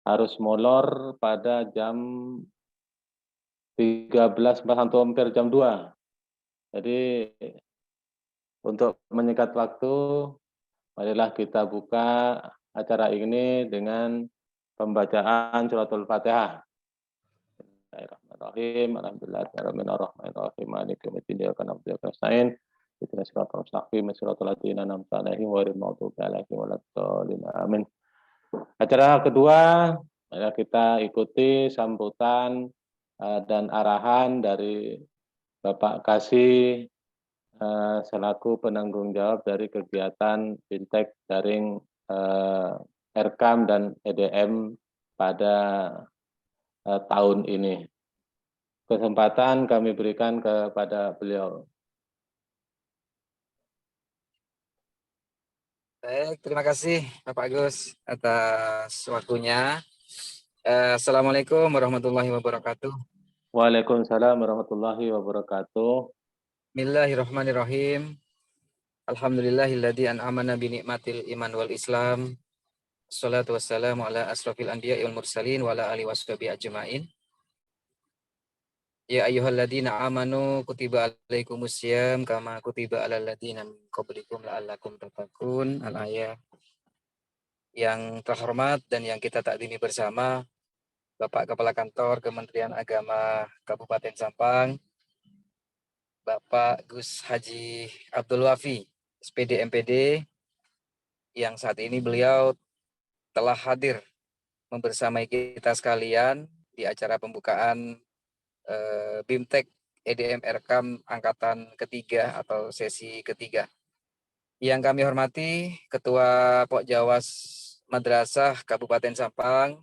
harus molor pada jam 13 atau hampir jam 2. Jadi untuk menyingkat waktu, marilah kita buka acara ini dengan pembacaan suratul Fatihah. Bismillahirrahmanirrahim. Alhamdulillahirrahmanirrahim. Maliki yaumiddin. Iyyaka na'budu wa iyyaka nasta'in. Ihdinas siratal mustaqim. Siratal ladzina an'amta 'alaihim ghairil maghdubi 'alaihim waladdallin. Amin. Acara kedua, mari kita ikuti sambutan dan arahan dari Bapak Kasih selaku penanggung jawab dari kegiatan fintech daring Erkam dan EDM pada tahun ini. Kesempatan kami berikan kepada beliau. Baik, terima kasih Bapak Agus atas waktunya. Assalamualaikum warahmatullahi wabarakatuh. Waalaikumsalam warahmatullahi wabarakatuh. Bismillahirrahmanirrahim. Alhamdulillahilladzi an'amana bi ni'matil iman wal Islam. Wassalatu wassalamu ala asrofil anbiya'i wal mursalin wa ala alihi washabihi ajma'in. Ya ayyuhalladzina amanu kutiba alaikumusiyam kama kutiba alal ladzina min qablikum la'allakum tattaqun. Al-ayah. Yang terhormat dan yang kita takdimi bersama Bapak Kepala Kantor Kementerian Agama Kabupaten Sampang, Bapak Gus Haji Abdul Wafi, SPD MPD, yang saat ini beliau telah hadir membersamai kita sekalian di acara pembukaan BIMTEK EDM Erkam angkatan ketiga atau sesi ketiga. Yang kami hormati Ketua Pokjawas Madrasah Kabupaten Sampang,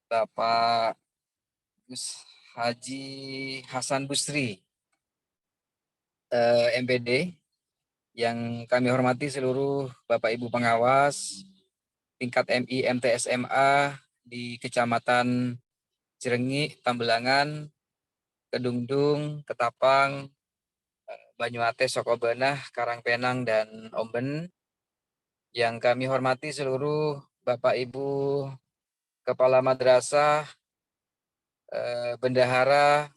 Bapak Gus Haji Hasan Busri, MPD, yang kami hormati seluruh Bapak Ibu pengawas tingkat MI MTSMA di Kecamatan Cirengi, Tambelangan, Kedungdung, Ketapang, Banyuates, Sokobanah, Karangpenang, dan Omben. Yang kami hormati seluruh Bapak Ibu Kepala Madrasah, bendahara,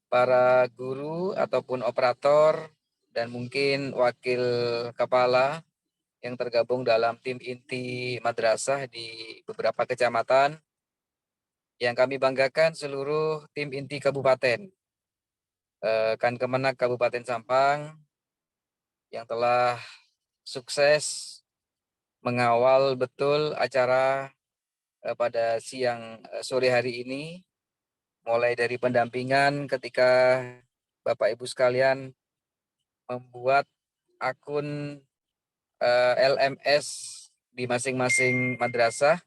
para guru ataupun operator, dan mungkin wakil kepala yang tergabung dalam tim inti madrasah di beberapa kecamatan. Yang kami banggakan seluruh tim inti kabupaten, Kemenak Kabupaten Sampang, yang telah sukses mengawal betul acara pada siang sore hari ini, mulai dari pendampingan ketika Bapak Ibu sekalian membuat akun LMS di masing-masing madrasah.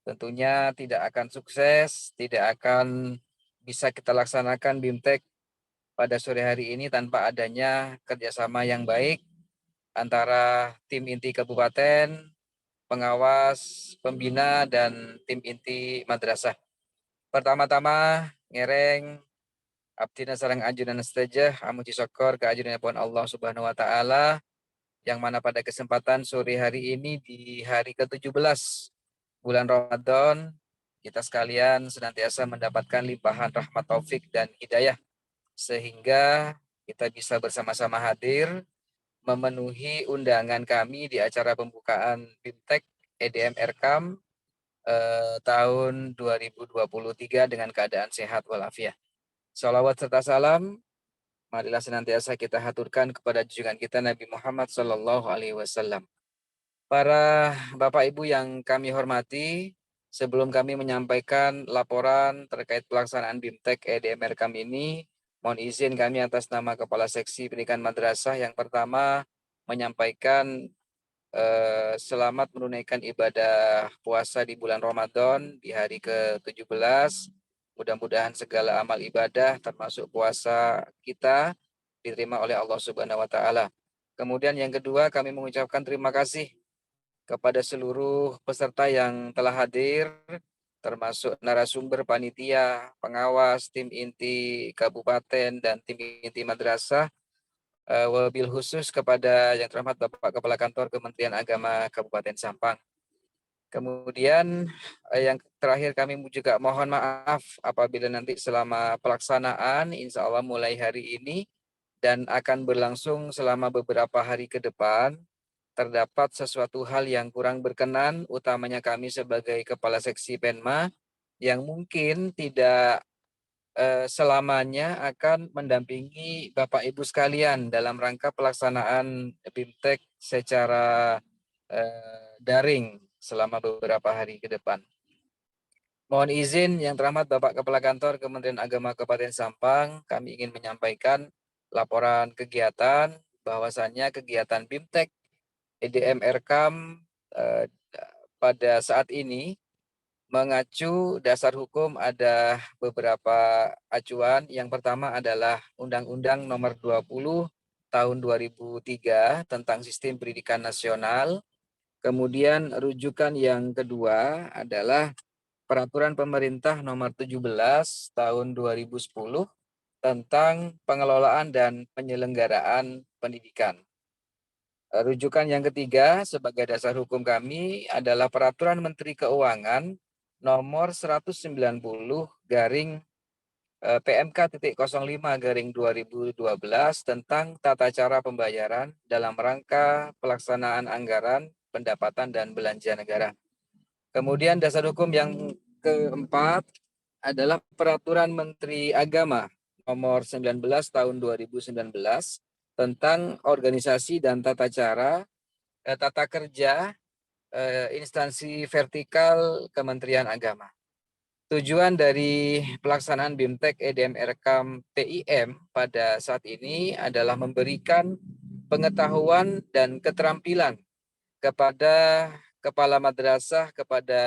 Tentunya tidak akan sukses, tidak akan bisa kita laksanakan BIMTEK pada sore hari ini tanpa adanya kerjasama yang baik antara tim inti kabupaten, pengawas, pembina, dan tim inti madrasah. Pertama-tama, ngereng abdina sareng ajunan stajah amuji syukur ke ajunan pun Allah Subhanahu wa taala, yang mana pada kesempatan sore hari ini di hari ke-17 bulan Ramadan, kita sekalian senantiasa mendapatkan limpahan rahmat taufik dan hidayah, sehingga kita bisa bersama-sama hadir memenuhi undangan kami di acara pembukaan BIMTEK EDM Erkam tahun 2023 dengan keadaan sehat walafiat. Salawat serta salam marilah senantiasa kita haturkan kepada junjungan kita Nabi Muhammad SAW. Para Bapak Ibu yang kami hormati, sebelum kami menyampaikan laporan terkait pelaksanaan BIMTEK EDM Erkam ini, mohon izin kami atas nama Kepala Seksi Pendidikan Madrasah yang pertama menyampaikan selamat menunaikan ibadah puasa di bulan Ramadan di hari ke-17. Mudah-mudahan segala amal ibadah termasuk puasa kita diterima oleh Allah Subhanahu wa taala. Kemudian yang kedua, kami mengucapkan terima kasih kepada seluruh peserta yang telah hadir, termasuk narasumber, panitia, pengawas, tim inti kabupaten, dan tim inti madrasah. Wabil khusus kepada yang terhormat Bapak Kepala Kantor Kementerian Agama Kabupaten Sampang. Kemudian yang terakhir kami juga mohon maaf apabila nanti selama pelaksanaan insya Allah mulai hari ini dan akan berlangsung selama beberapa hari ke depan terdapat sesuatu hal yang kurang berkenan, utamanya kami sebagai Kepala Seksi Penma yang mungkin tidak selamanya akan mendampingi Bapak Ibu sekalian dalam rangka pelaksanaan BIMTEK secara daring selama beberapa hari ke depan. Mohon izin yang terhormat Bapak Kepala Kantor Kementerian Agama Kabupaten Sampang, kami ingin menyampaikan laporan kegiatan bahwasannya kegiatan BIMTEK EDM Erkam pada saat ini mengacu dasar hukum ada beberapa acuan. Yang pertama adalah Undang-Undang Nomor 20 Tahun 2003 tentang Sistem Pendidikan Nasional. Kemudian rujukan yang kedua adalah Peraturan Pemerintah Nomor 17 Tahun 2010 tentang pengelolaan dan penyelenggaraan pendidikan. Rujukan yang ketiga sebagai dasar hukum kami adalah Peraturan Menteri Keuangan Nomor 190 garing PMK.05/2012 tentang tata cara pembayaran dalam rangka pelaksanaan anggaran pendapatan dan belanja negara. Kemudian dasar hukum yang keempat adalah Peraturan Menteri Agama Nomor 19 Tahun 2019 tentang organisasi dan tata cara tata kerja instansi vertikal Kementerian Agama. Tujuan dari pelaksanaan BIMTEK EDM Erkam TIM pada saat ini adalah memberikan pengetahuan dan keterampilan kepada kepala madrasah, kepada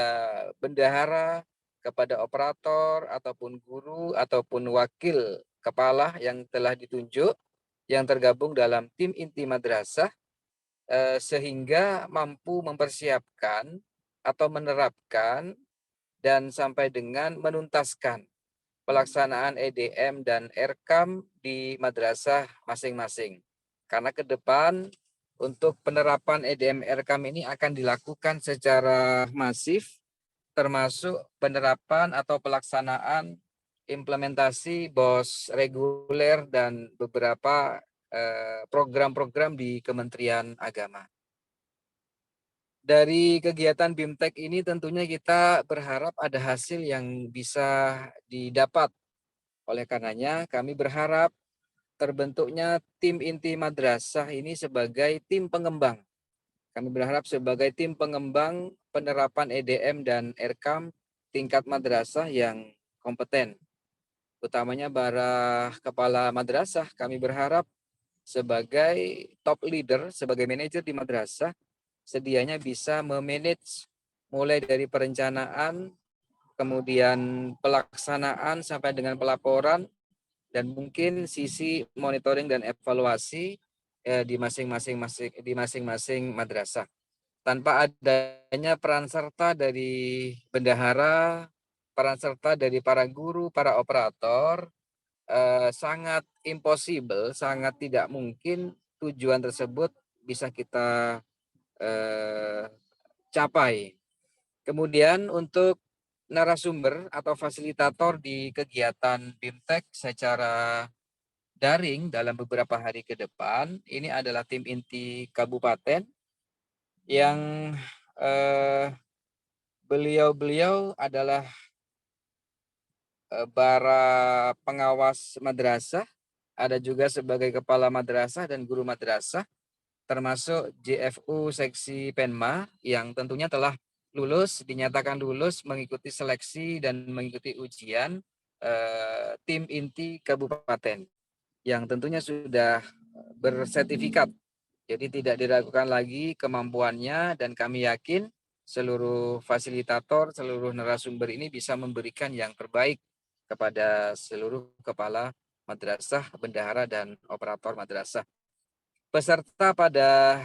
bendahara, kepada operator ataupun guru ataupun wakil kepala yang telah ditunjuk yang tergabung dalam tim inti madrasah sehingga mampu mempersiapkan atau menerapkan dan sampai dengan menuntaskan pelaksanaan EDM dan Erkam di madrasah masing-masing. Karena ke depan untuk penerapan EDM Erkam ini akan dilakukan secara masif, termasuk penerapan atau pelaksanaan implementasi BOS reguler dan beberapa program-program di Kementerian Agama. Dari kegiatan BIMTEK ini tentunya kita berharap ada hasil yang bisa didapat. Oleh karenanya kami berharap terbentuknya tim inti madrasah ini sebagai tim pengembang. Kami berharap sebagai tim pengembang penerapan EDM dan Erkam tingkat madrasah yang kompeten. Utamanya para kepala madrasah kami berharap sebagai top leader, sebagai manajer di madrasah, sedianya bisa memanage mulai dari perencanaan, kemudian pelaksanaan sampai dengan pelaporan, dan mungkin sisi monitoring dan evaluasi di masing-masing madrasah. Tanpa adanya peran serta dari bendahara, peran serta dari para guru, para operator, sangat impossible, sangat tidak mungkin tujuan tersebut bisa kita capai. Kemudian untuk narasumber atau fasilitator di kegiatan BIMTEK secara daring dalam beberapa hari ke depan, ini adalah tim inti kabupaten yang beliau adalah para pengawas madrasah, ada juga sebagai kepala madrasah dan guru madrasah, termasuk JFU Seksi Penma yang tentunya telah lulus, dinyatakan lulus mengikuti seleksi dan mengikuti ujian tim inti kabupaten yang tentunya sudah bersertifikat. Jadi tidak diragukan lagi kemampuannya dan kami yakin seluruh fasilitator, seluruh narasumber ini bisa memberikan yang terbaik kepada seluruh kepala madrasah, bendahara, dan operator madrasah. Peserta pada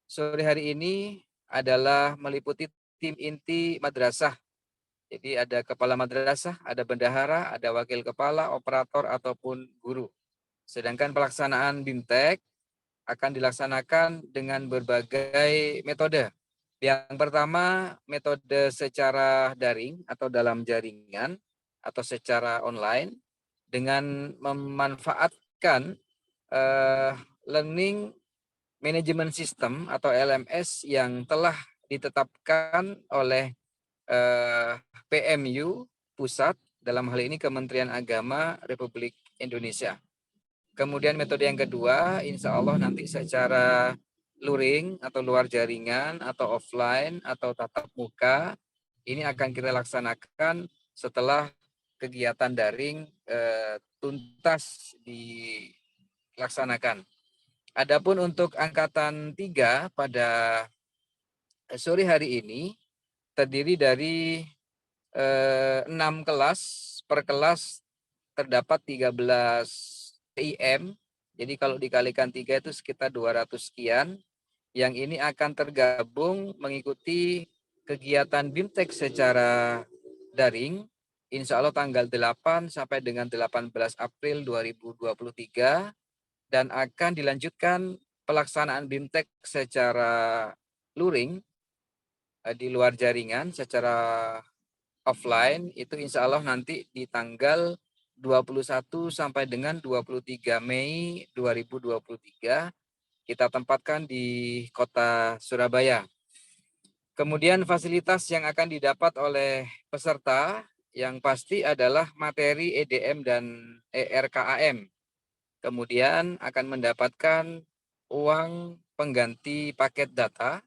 sore hari ini adalah meliputi tim inti madrasah. Jadi ada kepala madrasah, ada bendahara, ada wakil kepala, operator, ataupun guru. Sedangkan pelaksanaan BIMTEK akan dilaksanakan dengan berbagai metode. Yang pertama, metode secara daring atau dalam jaringan atau secara online dengan memanfaatkan learning management system atau LMS yang telah ditetapkan oleh PMU pusat, dalam hal ini Kementerian Agama Republik Indonesia. Kemudian metode yang kedua, insya Allah nanti secara luring atau luar jaringan atau offline atau tatap muka, ini akan kita laksanakan setelah kegiatan daring tuntas dilaksanakan. Adapun untuk angkatan 3 pada sore hari ini terdiri dari 6 kelas, per kelas terdapat 13 TIM. Jadi kalau dikalikan 3 itu sekitar 200 sekian. Yang ini akan tergabung mengikuti kegiatan BIMTEK secara daring. Insya Allah tanggal 8 sampai dengan 18 April 2023. Dan akan dilanjutkan pelaksanaan BIMTEK secara luring di luar jaringan secara offline itu insya Allah nanti di tanggal 21 sampai dengan 23 Mei 2023 kita tempatkan di kota Surabaya. Kemudian fasilitas yang akan didapat oleh peserta yang pasti adalah materi EDM dan ERKAM. Kemudian akan mendapatkan uang pengganti paket data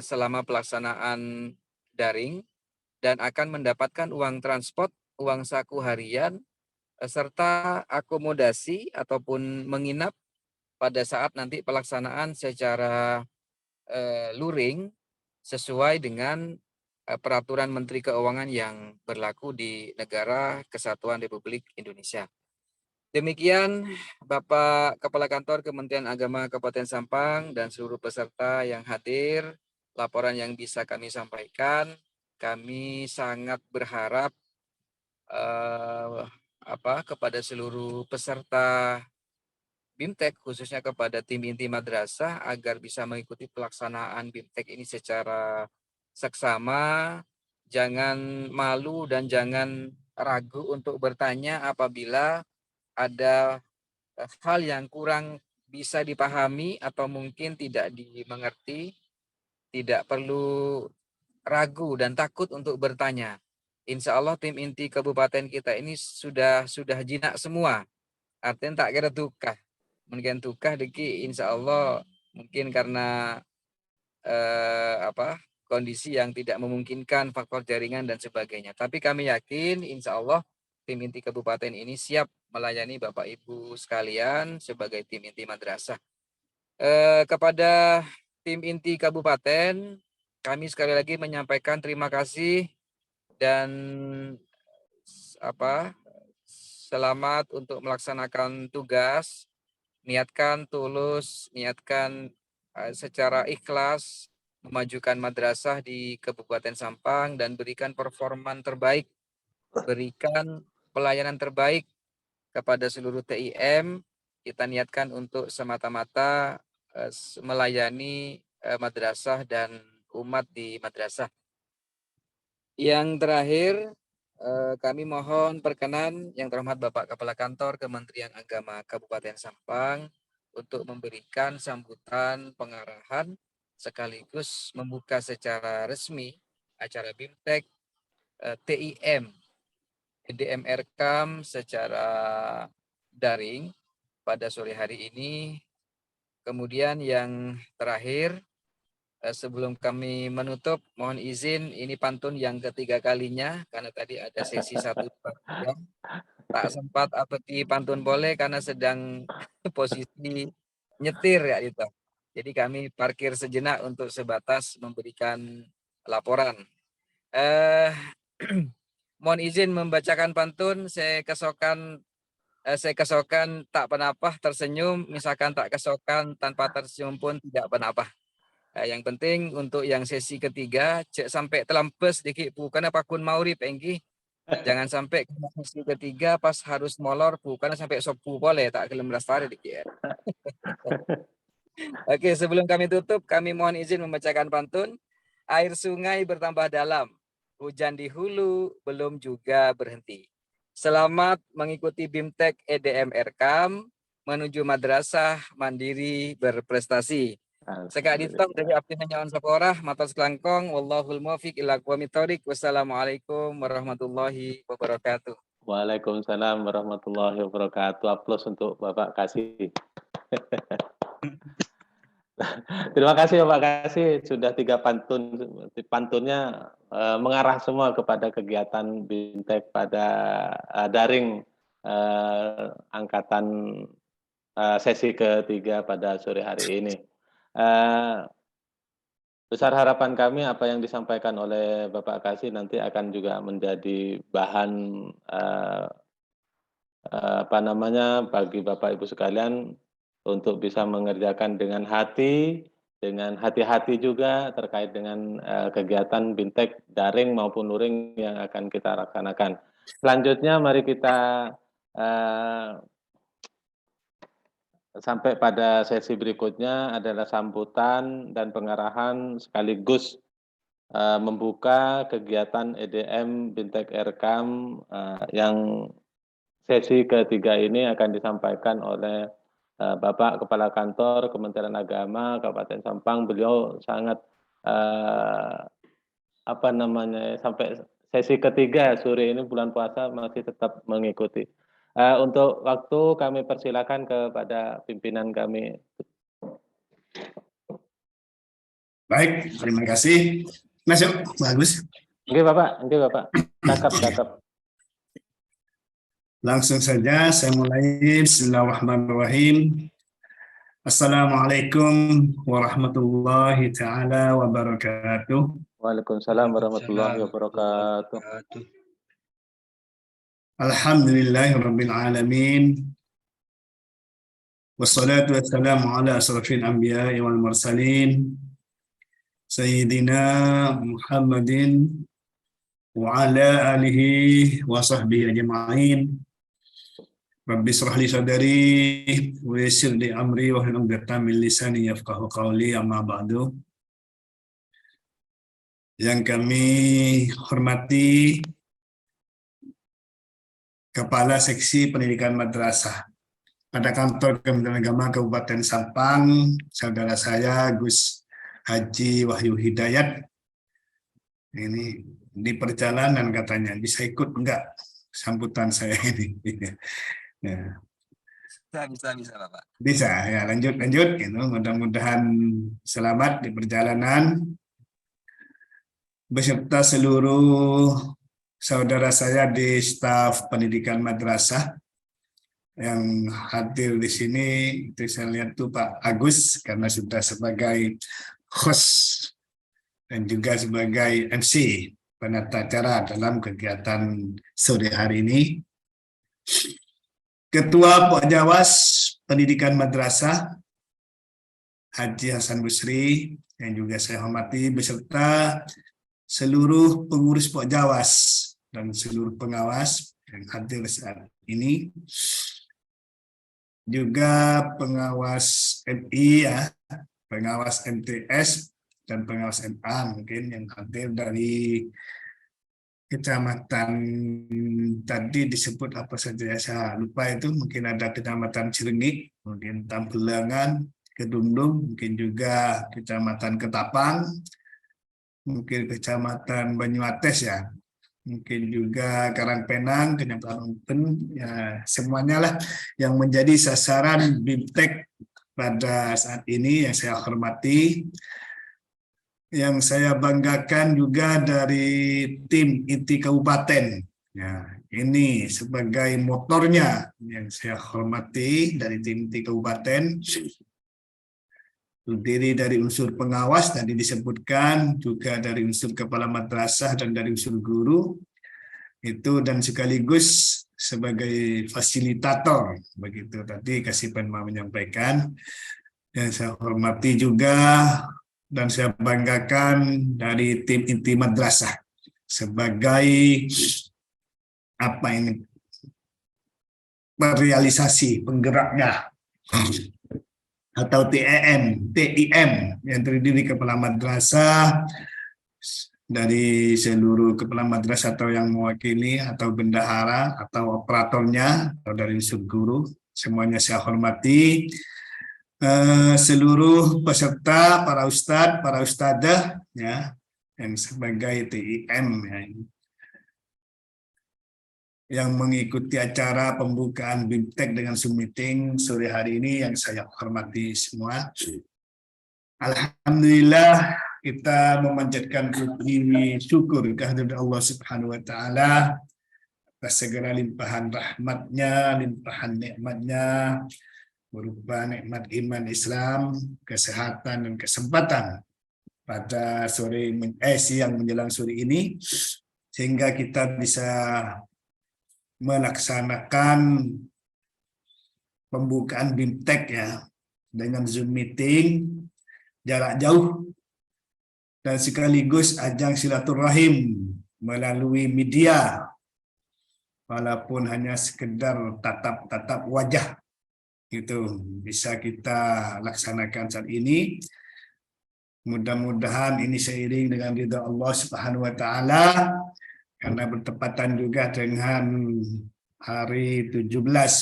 selama pelaksanaan daring dan akan mendapatkan uang transport, uang saku harian, serta akomodasi ataupun menginap pada saat nanti pelaksanaan secara luring sesuai dengan peraturan Menteri Keuangan yang berlaku di negara Kesatuan Republik Indonesia. Demikian Bapak Kepala Kantor Kementerian Agama Kabupaten Sampang dan seluruh peserta yang hadir, laporan yang bisa kami sampaikan. Kami sangat berharap kepada seluruh peserta BIMTEK, khususnya kepada tim inti madrasah, agar bisa mengikuti pelaksanaan BIMTEK ini secara seksama, jangan malu dan jangan ragu untuk bertanya apabila ada hal yang kurang bisa dipahami atau mungkin tidak dimengerti. Tidak perlu ragu dan takut untuk bertanya. Insya Allah tim inti kabupaten kita ini sudah jinak semua. Artinya tak kira tukah. Mungkin tukah deki insya Allah mungkin karena kondisi yang tidak memungkinkan, faktor jaringan dan sebagainya. Tapi kami yakin insya Allah tim inti kabupaten ini siap melayani Bapak Ibu sekalian sebagai tim inti madrasah. Kepada tim inti kabupaten, kami sekali lagi menyampaikan terima kasih dan selamat untuk melaksanakan tugas. Niatkan tulus, niatkan secara ikhlas memajukan madrasah di Kabupaten Sampang dan berikan performan terbaik, berikan pelayanan terbaik kepada seluruh TIM. Kita niatkan untuk semata-mata melayani madrasah dan umat di madrasah. Yang terakhir, kami mohon perkenan yang terhormat Bapak Kepala Kantor Kementerian Agama Kabupaten Sampang untuk memberikan sambutan pengarahan sekaligus membuka secara resmi acara BIMTEK TIM EDM ERKAM secara daring pada sore hari ini. Kemudian yang terakhir, sebelum kami menutup, mohon izin ini pantun yang ketiga kalinya karena tadi ada sesi 1, 2, 3. Tak sempat apeti pantun boleh karena sedang posisi nyetir ya itu. Jadi kami parkir sejenak untuk sebatas memberikan laporan. Mohon izin membacakan pantun. Saya kesokan tak penapah tersenyum, misalkan tak kesokan tanpa tersenyum pun tidak penapah. Yang penting untuk yang sesi ketiga, cek sampai terlampes dikit bukan apa kun mauri pengki. Jangan sampai ke sesi ketiga pas harus molor bukan sampai sopu boleh tak gelem lestari dikit. Oke, sebelum kami tutup, kami mohon izin membacakan pantun. Air sungai bertambah dalam, hujan di hulu belum juga berhenti. Selamat mengikuti BIMTEK EDM Erkam menuju madrasah mandiri berprestasi. Sekali itu dari Alhamdulillah. Abdi Menyawan Saporah, Matos Kelangkong, wallahul muwaffiq ila aqwamit thoriq. Wassalamualaikum warahmatullahi wabarakatuh. Waalaikumsalam warahmatullahi wabarakatuh. Aplaus untuk Bapak Kasih. Terima kasih Bapak Kasih, sudah 3 pantun. Pantunnya mengarah semua kepada kegiatan BIMTEK pada daring angkatan sesi ketiga pada sore hari ini. Besar harapan kami apa yang disampaikan oleh Bapak Kasih nanti akan juga menjadi bahan bagi Bapak Ibu sekalian untuk bisa mengerjakan dengan hati-hati juga terkait dengan kegiatan BIMTEK daring maupun luring yang akan kita laksanakan. Selanjutnya mari kita sampai pada sesi berikutnya adalah sambutan dan pengarahan sekaligus membuka kegiatan EDM BIMTEK Erkam yang sesi ketiga ini akan disampaikan oleh Bapak Kepala Kantor Kementerian Agama Kabupaten Sampang. Beliau sangat sampai sesi ketiga sore ini bulan puasa masih tetap mengikuti. Untuk waktu kami persilakan kepada pimpinan kami. Baik, terima kasih. Masuk, bagus. Oke Bapak, cakep. Langsung saja saya mulai. Bismillahirrahmanirrahim. Assalamualaikum warahmatullahi taala wabarakatuh. Waalaikumsalam warahmatullahi wabarakatuh. Alhamdulillahirabbil alamin. Wassalatu wassalamu ala asrafil anbiya'i wal mursalin. Sayyidina Muhammadin wa ala alihi wa sahbihi ajma'in. Rabbi shrah li sadri wa yassir li amri wa hlul 'uqdatam min lisani yafqahu qawli, amma ba'du. Yang kami hormati Kepala Seksi Pendidikan Madrasah pada Kantor Kementerian Agama Kabupaten Sampang, saudara saya Gus Haji Wahyu Hidayat. Ini di perjalanan katanya, bisa ikut enggak sambutan saya ini? Ya. Bisa Bapak. Bisa ya, lanjut gitu. Mudah-mudahan selamat di perjalanan beserta seluruh saudara saya di staf pendidikan madrasah yang hadir di sini. Itu saya lihat tuh Pak Agus karena sudah sebagai host dan juga sebagai MC penata acara dalam kegiatan sore hari ini. Ketua Pokjawas Pendidikan Madrasah Haji Hasan Busri yang juga saya hormati beserta seluruh pengurus Pokjawas dan seluruh pengawas yang hadir saat ini, juga pengawas MI ya, pengawas MTS dan pengawas MA mungkin yang hadir dari kecamatan tadi disebut apa saja saya lupa itu, mungkin ada kecamatan Cirenyi, mungkin Tambelangan, Kedundung, mungkin juga kecamatan Ketapang, mungkin kecamatan Banyuates ya, mungkin juga Karangpenang, kecamatan Unten, ya semuanya lah yang menjadi sasaran BIMTEK pada saat ini yang saya hormati. Yang saya banggakan juga dari tim inti kabupaten. Ya, ini sebagai motornya yang saya hormati dari tim inti kabupaten. Terdiri dari unsur pengawas tadi disebutkan, juga dari unsur kepala madrasah dan dari unsur guru. Itu dan sekaligus sebagai fasilitator begitu tadi Kasih Penma menyampaikan. Yang saya hormati juga dan saya banggakan dari tim inti madrasah sebagai realisasi penggeraknya atau TIM yang terdiri kepala madrasah dari seluruh kepala madrasah atau yang mewakili atau bendahara atau operatornya atau dari unsur guru, semuanya saya hormati. Seluruh peserta, para ustadz, para ustadzah ya yang sebagai TIM ya, yang mengikuti acara pembukaan BIMTEK dengan Zoom meeting sore hari ini yang saya hormati semua. Alhamdulillah kita memanjatkan puji syukur kehadirat Allah Subhanahu wa taala atas segala limpahan rahmatnya, limpahan nikmatnya berupa nikmat iman Islam, kesehatan dan kesempatan pada siang menjelang sore ini sehingga kita bisa melaksanakan pembukaan BIMTEK ya dengan Zoom meeting jarak jauh dan sekaligus ajang silaturahim melalui media walaupun hanya sekedar tatap wajah itu bisa kita laksanakan saat ini. Mudah-mudahan ini seiring dengan ridha Allah Subhanahu wa taala karena bertepatan juga dengan hari 17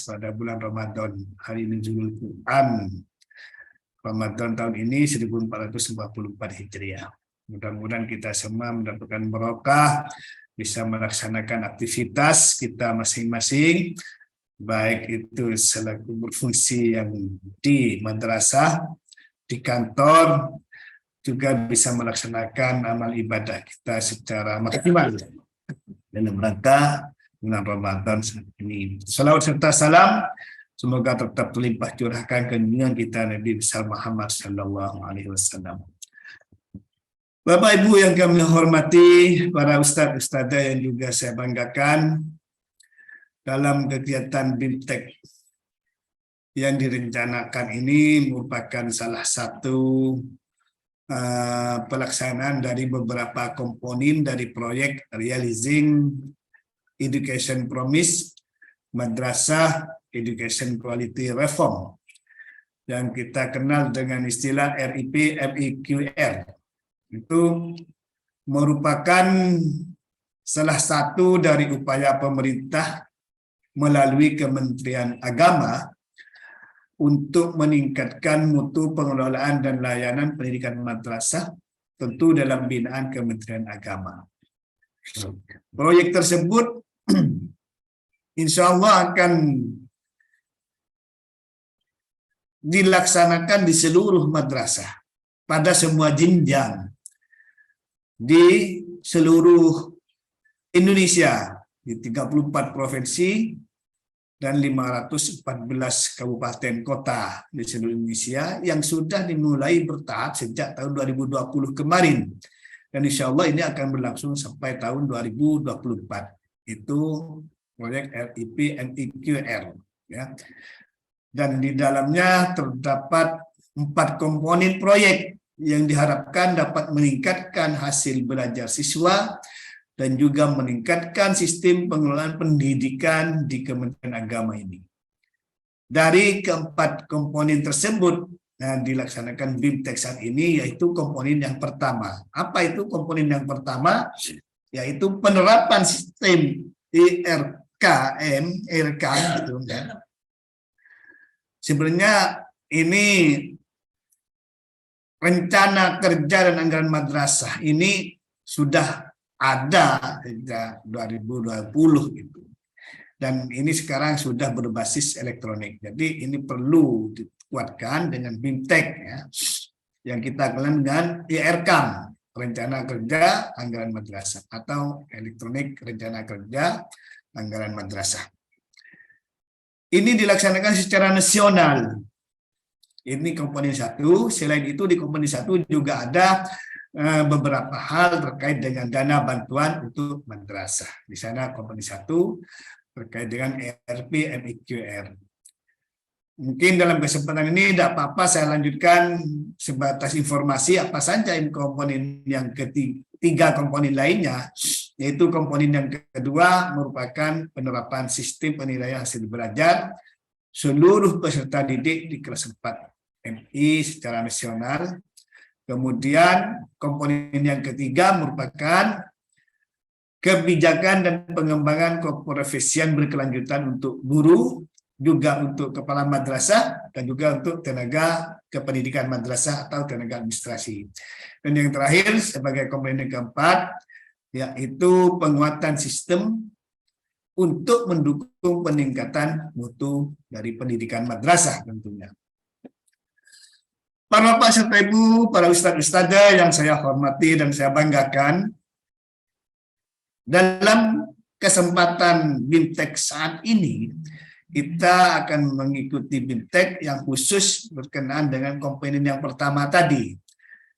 pada bulan Ramadan, hari Nuzulul Quran. Ramadan tahun ini 1444 Hijriah. Mudah-mudahan kita semua mendapatkan barokah, bisa melaksanakan aktivitas kita masing-masing, baik itu selaku berfungsi yang di madrasah, di kantor, juga bisa melaksanakan amal ibadah kita secara maksimal dalam rangka bulan Ramadan saat ini. Salawat serta salam semoga tetap terlimpah curahkan ke junjungan kita Nabi besar Muhammad sallallahu alaihi wasallam. Bapak Ibu yang kami hormati, para ustadz ustadzah yang juga saya banggakan, dalam kegiatan BIMTEK yang direncanakan ini merupakan salah satu pelaksanaan dari beberapa komponen dari proyek Realizing Education Promise Madrasah Education Quality Reform yang kita kenal dengan istilah RIP MEQR. Itu merupakan salah satu dari upaya pemerintah melalui Kementerian Agama untuk meningkatkan mutu pengelolaan dan layanan pendidikan madrasah, tentu dalam binaan Kementerian Agama. Proyek tersebut insya Allah akan dilaksanakan di seluruh madrasah, pada semua jenjang, di seluruh Indonesia, di 34 provinsi dan 514 kabupaten kota di seluruh Indonesia yang sudah dimulai bertahap sejak tahun 2020 kemarin. Dan insya Allah ini akan berlangsung sampai tahun 2024. Itu proyek RIP MEQR. Ya. Dan di dalamnya terdapat 4 komponen proyek yang diharapkan dapat meningkatkan hasil belajar siswa dan juga meningkatkan sistem pengelolaan pendidikan di Kementerian Agama ini. Dari keempat komponen tersebut dilaksanakan BIMTEK saat ini, yaitu komponen yang pertama. Apa itu komponen yang pertama? Yaitu penerapan sistem IRKM gitu, ya. Sebenarnya ini rencana kerja dan anggaran madrasah ini sudah ada sejak 2020 gitu. Dan ini sekarang sudah berbasis elektronik. Jadi ini perlu dikuatkan dengan BIMTEK ya, yang kita kenal dengan IRKAM, Rencana Kerja Anggaran Madrasah, atau elektronik Rencana Kerja Anggaran Madrasah. Ini dilaksanakan secara nasional. Ini komponen 1. Selain itu di komponen 1 juga ada beberapa hal terkait dengan dana bantuan untuk madrasah. Di sana komponen 1 terkait dengan RIP MEQR. Mungkin dalam kesempatan ini tidak apa-apa saya lanjutkan sebatas informasi apa saja komponen yang ketiga komponen lainnya, yaitu komponen yang kedua merupakan penerapan sistem penilaian hasil belajar seluruh peserta didik di kelas 4 MI secara nasional. Kemudian komponen yang ketiga merupakan kebijakan dan pengembangan keprofesian berkelanjutan untuk guru, juga untuk kepala madrasah, dan juga untuk tenaga kependidikan madrasah atau tenaga administrasi. Dan yang terakhir sebagai komponen keempat, yaitu penguatan sistem untuk mendukung peningkatan mutu dari pendidikan madrasah tentunya. Para bapak serta ibu, para ustadz-ustadzah yang saya hormati dan saya banggakan, dalam kesempatan BIMTEK saat ini, kita akan mengikuti BIMTEK yang khusus berkenaan dengan komponen yang pertama tadi,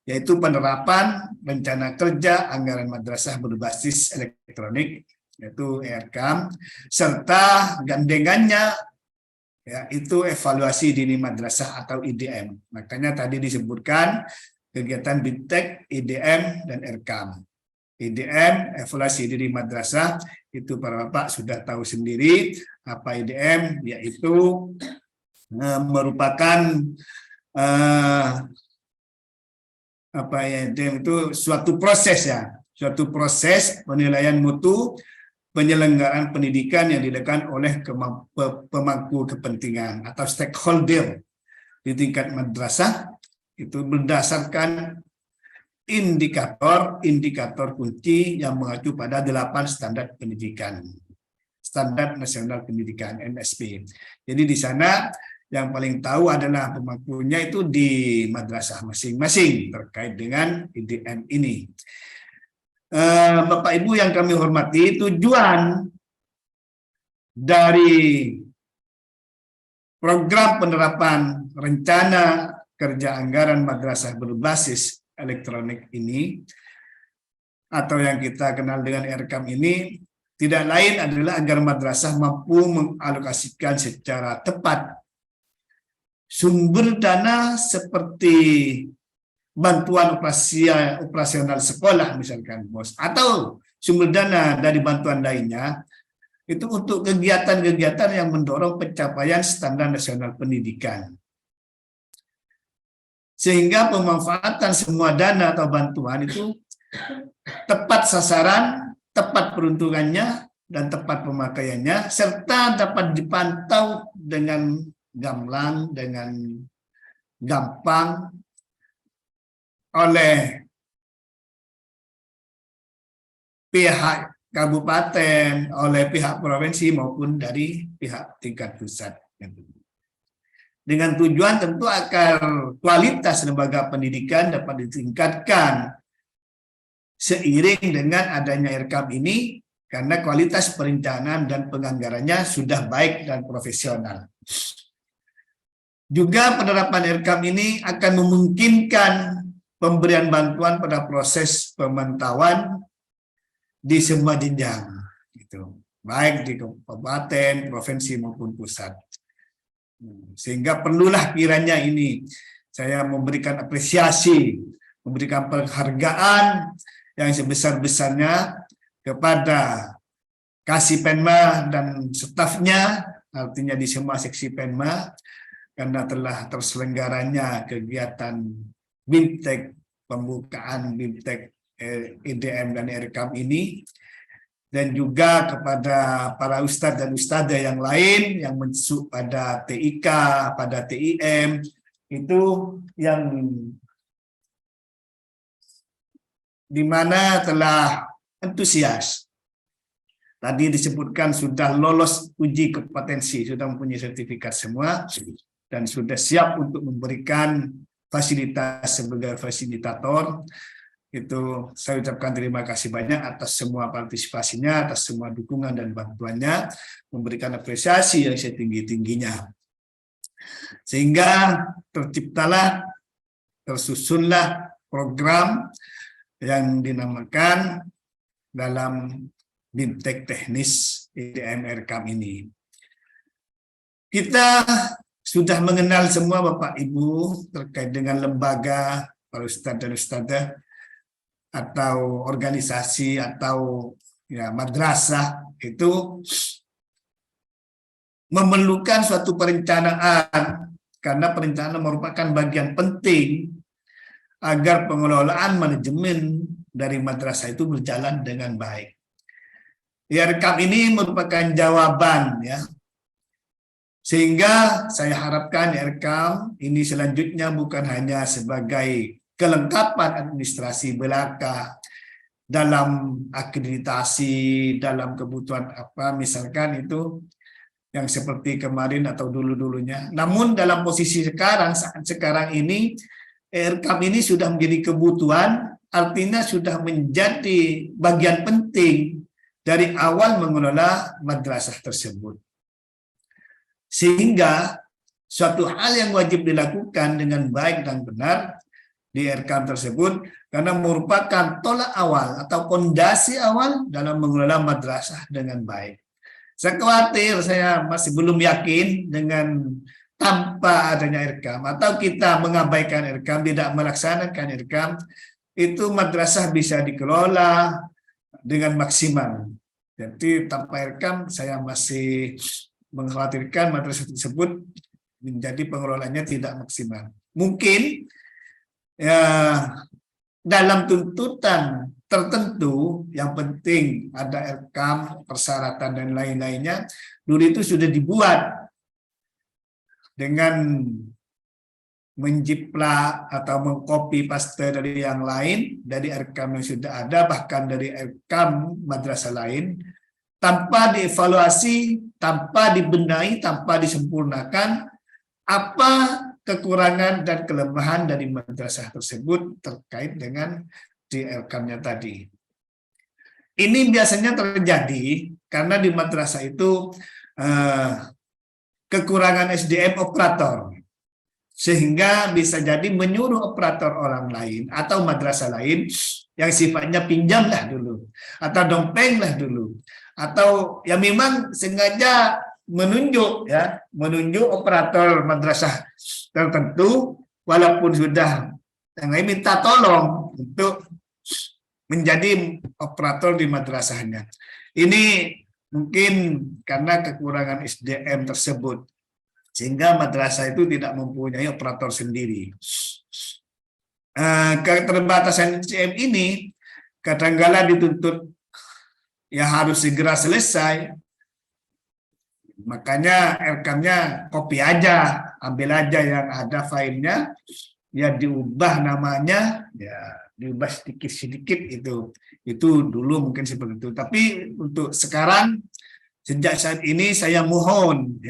yaitu penerapan rencana kerja anggaran madrasah berbasis elektronik, yaitu ERKAM, serta gandengannya yaitu evaluasi dini madrasah atau IDM. Makanya tadi disebutkan kegiatan BIMTEK, IDM, dan ERKAM. IDM, evaluasi diri madrasah, itu para bapak sudah tahu sendiri apa IDM, yaitu merupakan itu suatu proses suatu proses penilaian mutu penyelenggaraan pendidikan yang dilakukan oleh pemangku kepentingan atau stakeholder di tingkat madrasah, itu berdasarkan indikator kunci yang mengacu pada 8 standar pendidikan, standar nasional pendidikan (NSP). Jadi di sana yang paling tahu adalah pemangkunya itu di madrasah masing-masing terkait dengan IDM ini. Bapak Ibu yang kami hormati, tujuan dari program penerapan rencana kerja anggaran madrasah berbasis elektronik ini, atau yang kita kenal dengan ERKAM ini, tidak lain adalah agar madrasah mampu mengalokasikan secara tepat sumber dana seperti bantuan operasional sekolah misalkan, bos, atau sumber dana dari bantuan lainnya, itu untuk kegiatan-kegiatan yang mendorong pencapaian standar nasional pendidikan. Sehingga pemanfaatan semua dana atau bantuan itu tepat sasaran, tepat peruntukannya, dan tepat pemakaiannya, serta dapat dipantau dengan gamblang, dengan gampang oleh pihak kabupaten, oleh pihak provinsi maupun dari pihak tingkat pusat. Dengan tujuan tentu agar kualitas lembaga pendidikan dapat ditingkatkan seiring dengan adanya ERKAM ini, karena kualitas perencanaan dan penganggarannya sudah baik dan profesional. Juga penerapan ERKAM ini akan memungkinkan pemberian bantuan pada proses pemantauan di semua jenjang, gitu, baik di kabupaten, provinsi maupun pusat. Sehingga perlulah kiranya ini saya memberikan apresiasi, memberikan penghargaan yang sebesar-besarnya kepada Kasipenma dan stafnya, artinya di semua seksi Penma, karena telah terselenggaranya kegiatan BIMTEK, pembukaan BIMTEK IDM dan ERKAM ini, dan juga kepada para ustadz dan ustadzah yang lain yang masuk pada TIK, pada TIM, itu yang dimana telah antusias. Tadi disebutkan sudah lolos uji kompetensi, sudah mempunyai sertifikat semua, dan sudah siap untuk memberikan fasilitas sebagai fasilitator. Itu saya ucapkan terima kasih banyak atas semua partisipasinya, atas semua dukungan dan bantuannya, memberikan apresiasi yang setinggi-tingginya. Sehingga tersusunlah program yang dinamakan dalam BIMTEK teknis IDM ERKAM ini. Kita sudah mengenal semua Bapak Ibu terkait dengan lembaga, para ustadz dan ustadzah, atau organisasi, atau madrasah, itu memerlukan suatu perencanaan karena perencanaan merupakan bagian penting agar pengelolaan manajemen dari madrasah itu berjalan dengan baik. IRCAM ini merupakan jawaban ya. Sehingga saya harapkan IRCAM ini selanjutnya bukan hanya sebagai kelengkapan administrasi belaka dalam akreditasi, dalam kebutuhan apa misalkan itu yang seperti kemarin atau dulu-dulunya. Namun dalam posisi sekarang, saat sekarang ini IRCAM ini sudah menjadi kebutuhan, artinya sudah menjadi bagian penting dari awal mengelola madrasah tersebut. Sehingga suatu hal yang wajib dilakukan dengan baik dan benar di IRCAM tersebut karena merupakan tolak awal atau fondasi awal dalam mengelola madrasah dengan baik. Saya khawatir, saya masih belum yakin dengan tanpa adanya IRCAM atau kita mengabaikan IRCAM, tidak melaksanakan IRCAM, itu madrasah bisa dikelola dengan maksimal. Jadi tanpa IRCAM saya masih mengkhawatirkan madrasah tersebut menjadi pengelolanya tidak maksimal. Mungkin ya dalam tuntutan tertentu yang penting ada IRCAM, persyaratan dan lain-lainnya, dulu itu sudah dibuat dengan menjiplak atau mengcopy paste dari yang lain, dari IRCAM yang sudah ada, bahkan dari IRCAM madrasah lain, tanpa dievaluasi, tanpa dibenahi, tanpa disempurnakan apa kekurangan dan kelemahan dari madrasah tersebut terkait dengan di IRCAM-nya tadi. Ini biasanya terjadi karena di madrasah itu kekurangan SDM operator, sehingga bisa jadi menyuruh operator orang lain atau madrasah lain yang sifatnya pinjamlah dulu atau dongpenglah dulu, atau yang memang sengaja menunjuk operator madrasah tertentu walaupun sudah yang lain minta tolong untuk menjadi operator di madrasahnya. Ini mungkin karena kekurangan SDM tersebut sehingga madrasah itu tidak mempunyai operator sendiri. Keterbatasan SDM ini kadang-kala dituntut ya harus segera selesai. Makanya IRCAM-nya copy aja, ambil aja yang ada filenya, ya diubah namanya, ya diubah sedikit-sedikit itu dulu mungkin seperti itu. Tapi untuk sekarang sejak saat ini saya mohon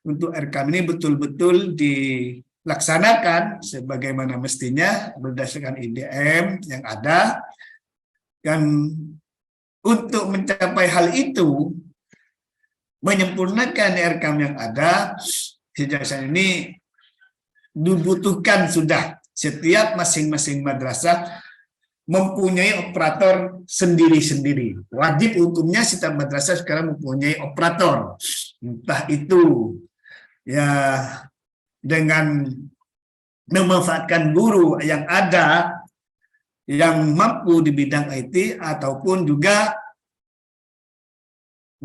untuk IRCAM ini betul-betul dilaksanakan sebagaimana mestinya berdasarkan IDM yang ada, dan untuk mencapai hal itu menyempurnakan IRCAM yang ada sejak saat ini dibutuhkan sudah setiap masing-masing madrasah mempunyai operator sendiri-sendiri. Wajib hukumnya setiap madrasah sekarang mempunyai operator. Entah itu ya dengan memanfaatkan guru yang ada yang mampu di bidang IT ataupun juga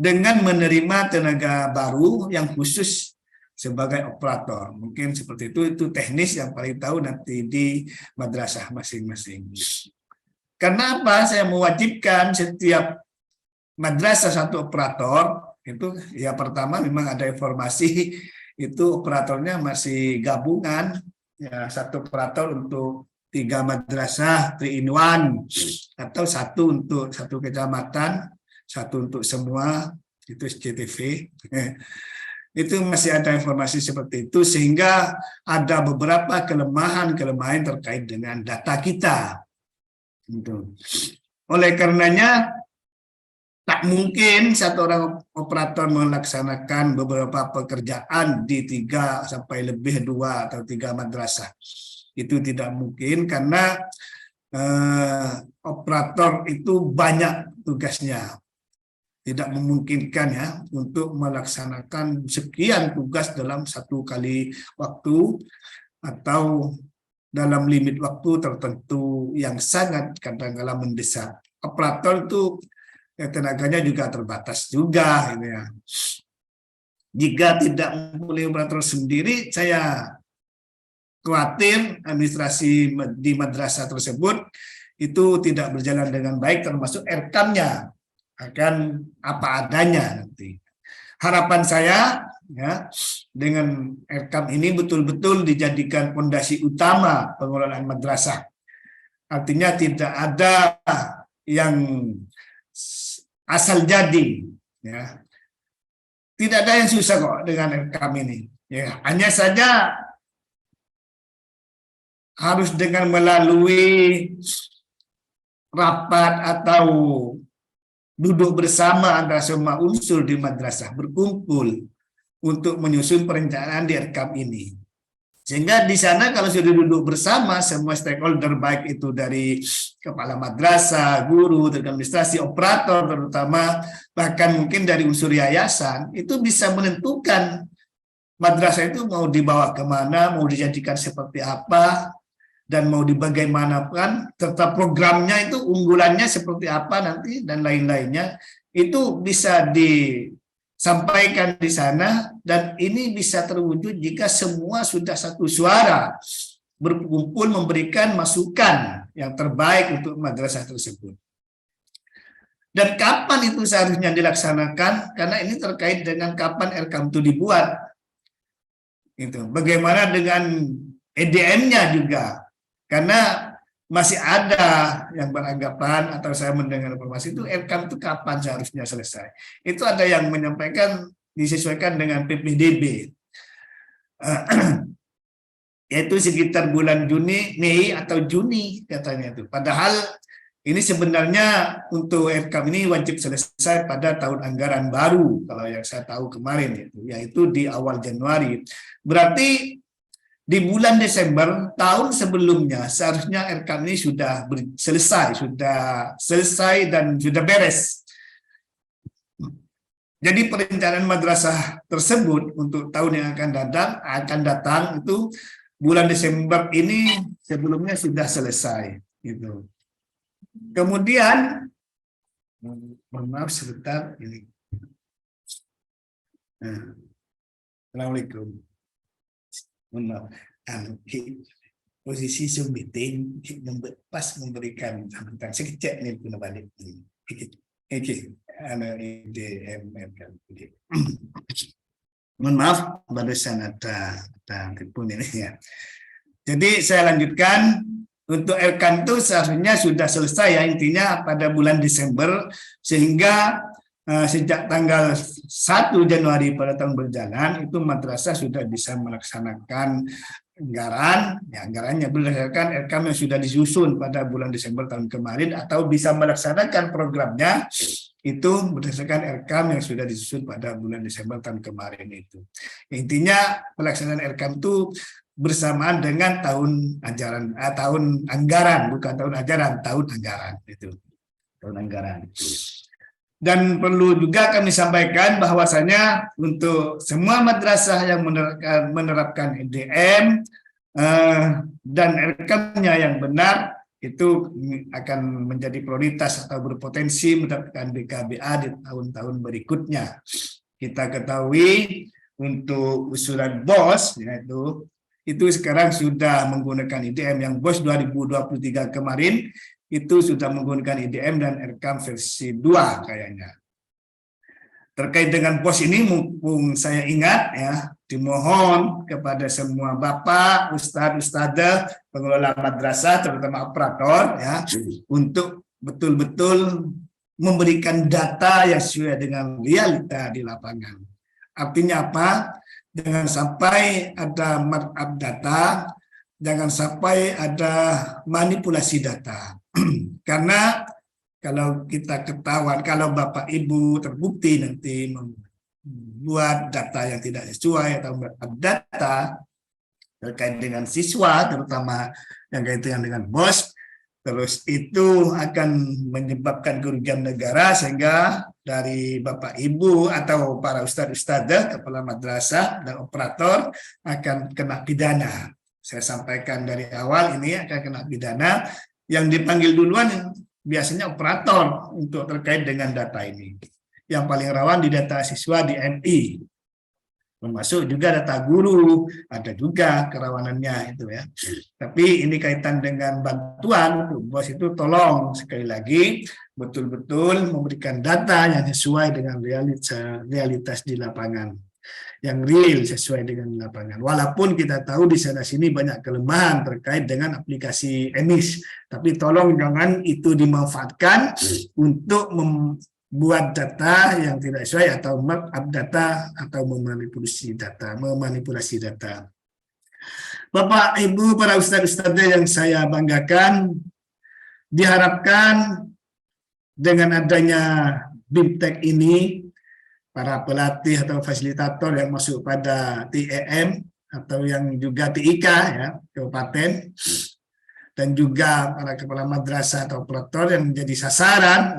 dengan menerima tenaga baru yang khusus sebagai operator. Mungkin seperti itu teknis yang paling tahu nanti di madrasah masing-masing. Karena apa? Saya mewajibkan setiap madrasah satu operator, itu ya pertama memang ada informasi itu operatornya masih gabungan, ya satu operator untuk 3 madrasah 3-in-1 atau satu untuk satu kecamatan, satu untuk semua, itu SCTV. Itu masih ada informasi seperti itu, sehingga ada beberapa kelemahan terkait dengan data kita. Oleh karenanya, tak mungkin satu orang operator melaksanakan beberapa pekerjaan di 3 sampai lebih 2 atau 3 madrasah. Itu tidak mungkin karena operator itu banyak tugasnya. Tidak memungkinkan ya untuk melaksanakan sekian tugas dalam satu kali waktu atau dalam limit waktu tertentu yang sangat kadang-kala mendesak. Operator itu ya, tenaganya juga terbatas juga ini ya. Jika tidak mempunyai operator sendiri, saya khawatir administrasi di madrasah tersebut itu tidak berjalan dengan baik, termasuk RK-nya akan apa adanya nanti. Harapan saya ya dengan RK ini betul-betul dijadikan fondasi utama pengelolaan madrasah. Artinya tidak ada yang asal jadi, ya. Tidak ada yang susah kok dengan RK ini. Ya, hanya saja harus dengan melalui rapat atau duduk bersama antara semua unsur di madrasah, berkumpul untuk menyusun perencanaan di RK ini. Sehingga di sana kalau sudah duduk bersama semua stakeholder, baik itu dari kepala madrasah, guru, administrasi, operator terutama, bahkan mungkin dari unsur yayasan, itu bisa menentukan madrasah itu mau dibawa kemana, mau dijadikan seperti apa, dan mau dibagaimanakan, serta programnya itu unggulannya seperti apa nanti, dan lain-lainnya, itu bisa disampaikan di sana, dan ini bisa terwujud jika semua sudah satu suara, berkumpul memberikan masukan yang terbaik untuk madrasah tersebut. Dan kapan itu seharusnya dilaksanakan, karena ini terkait dengan kapan RK itu dibuat. Itu. Bagaimana dengan EDM-nya juga, karena masih ada yang beranggapan atau saya mendengar informasi itu RK itu kapan seharusnya selesai. Itu ada yang menyampaikan disesuaikan dengan PPDB, yaitu sekitar bulan Juni, Mei atau Juni katanya itu. Padahal ini sebenarnya untuk RK ini wajib selesai pada tahun anggaran baru kalau yang saya tahu kemarin, yaitu di awal Januari. Berarti di bulan Desember tahun sebelumnya seharusnya RK ini sudah selesai dan sudah beres. Jadi perencanaan madrasah tersebut untuk tahun yang akan datang itu bulan Desember ini sebelumnya sudah selesai. Gitu. Kemudian, maaf sebentar ini. Assalamualaikum. Maaf, posisi Zoom meeting pas memberikan sambutan sekejap nih pun balik. Mohon maaf, barusan ada telepon ini ya. Jadi saya lanjutkan untuk RK itu seharusnya sudah selesai ya, intinya pada bulan Desember, sehingga sejak tanggal 1 Januari pada tahun berjalan itu madrasah sudah bisa melaksanakan anggaran, ya anggarannya berdasarkan RK yang sudah disusun pada bulan Desember tahun kemarin, atau bisa melaksanakan programnya itu berdasarkan RK yang sudah disusun pada bulan Desember tahun kemarin itu. Intinya pelaksanaan RK itu bersamaan dengan tahun ajaran, tahun anggaran, bukan tahun ajaran, tahun anggaran itu, tahun anggaran. Dan perlu juga kami sampaikan bahwasanya untuk semua madrasah yang menerapkan EDM dan RK-nya yang benar itu akan menjadi prioritas atau berpotensi mendapatkan BKBA di tahun-tahun berikutnya. Kita ketahui untuk usulan BOS yaitu itu sekarang sudah menggunakan IDM, yang BOS 2023 kemarin itu sudah menggunakan IDM dan RK versi 2 kayaknya. Terkait dengan BOS ini, mumpung saya ingat ya, dimohon kepada semua Bapak, Ustadz, pengelola madrasah, terutama operator ya, untuk betul-betul memberikan data yang sesuai dengan realita di lapangan. Artinya apa? Jangan sampai ada markup data, jangan sampai ada manipulasi data. Karena kalau kita ketahuan, kalau Bapak Ibu terbukti nanti membuat data yang tidak sesuai atau markup data terkait dengan siswa, terutama yang kaitan dengan BOS, terus itu akan menyebabkan kerugian negara, sehingga dari Bapak Ibu atau para ustadz, kepala madrasah dan operator akan kena pidana. Saya sampaikan dari awal ini akan kena pidana. Yang dipanggil duluan biasanya operator untuk terkait dengan data ini. Yang paling rawan di data siswa di MI. Termasuk juga data guru, ada juga kerawanannya itu ya. Tapi ini kaitan dengan bantuan, bos itu tolong sekali lagi betul-betul memberikan data yang sesuai dengan realitas di lapangan, yang real sesuai dengan lapangan. Walaupun kita tahu di sana sini banyak kelemahan terkait dengan aplikasi EMIS, tapi tolong jangan itu dimanfaatkan untuk buat data yang tidak sesuai atau markup data atau memanipulasi data. Bapak, Ibu, para ustadz-ustadz yang saya banggakan, diharapkan dengan adanya BIMTEK ini, para pelatih atau fasilitator yang masuk pada TEM atau yang juga TIK ya, kabupaten, dan juga para kepala madrasah atau operator yang menjadi sasaran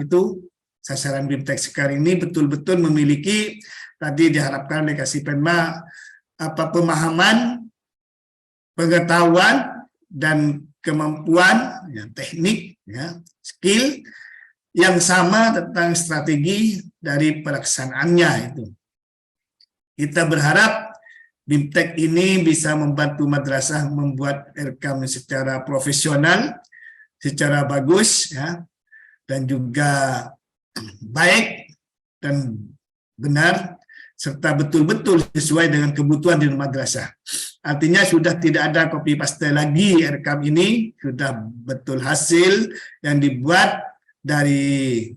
BIMTEK sekarang ini betul-betul memiliki, tadi diharapkan oleh Kasipenma, pemahaman, pengetahuan, dan kemampuan, ya, teknik, ya, skill yang sama tentang strategi dari pelaksanaannya itu. Kita berharap BIMTEK ini bisa membantu madrasah membuat RKAM secara profesional, secara bagus, ya, dan juga baik dan benar, serta betul-betul sesuai dengan kebutuhan di madrasah. Artinya sudah tidak ada copy paste lagi RKAM ini, sudah betul hasil yang dibuat dari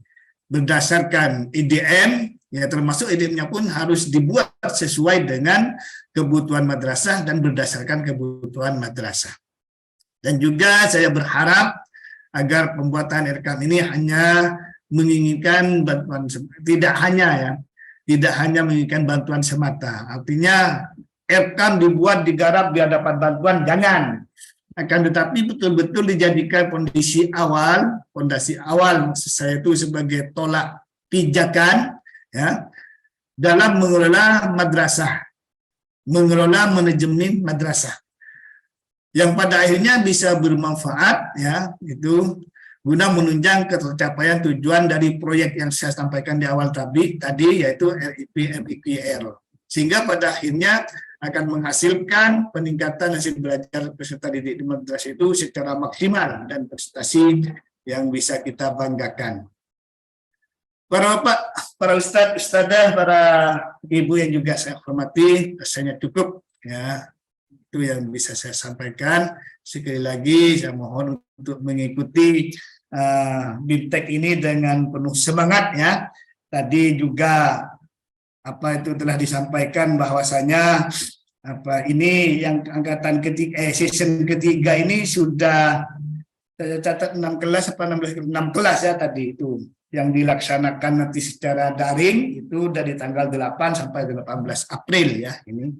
berdasarkan IDM, ya, termasuk IDM-nya pun harus dibuat sesuai dengan kebutuhan madrasah dan berdasarkan kebutuhan madrasah. Dan juga saya berharap agar pembuatan RKAM ini hanya menginginkan bantuan, tidak hanya menginginkan bantuan semata. Artinya RKAM dibuat, digarap biar dapat bantuan, jangan. Akan tetapi betul-betul dijadikan fondasi awal maksud saya itu sebagai tolak pijakan, ya, dalam mengelola madrasah, mengelola manajemen madrasah, yang pada akhirnya bisa bermanfaat, ya, itu guna menunjang tercapaian tujuan dari proyek yang saya sampaikan di awal tadi yaitu RIP MIQR, sehingga pada akhirnya akan menghasilkan peningkatan hasil belajar peserta didik di madrasah itu secara maksimal dan prestasi yang bisa kita banggakan. Para bapak, para ustadzah, para ibu yang juga saya hormati, rasanya cukup, ya, itu yang bisa saya sampaikan. Sekali lagi saya mohon untuk mengikuti BIMTEK ini dengan penuh semangat, ya. Tadi juga itu telah disampaikan bahwasanya ini yang angkatan season ketiga ini sudah catat 6 kelas 16 kelas ya tadi itu yang dilaksanakan nanti secara daring itu dari tanggal 8 sampai 18 April ya ini.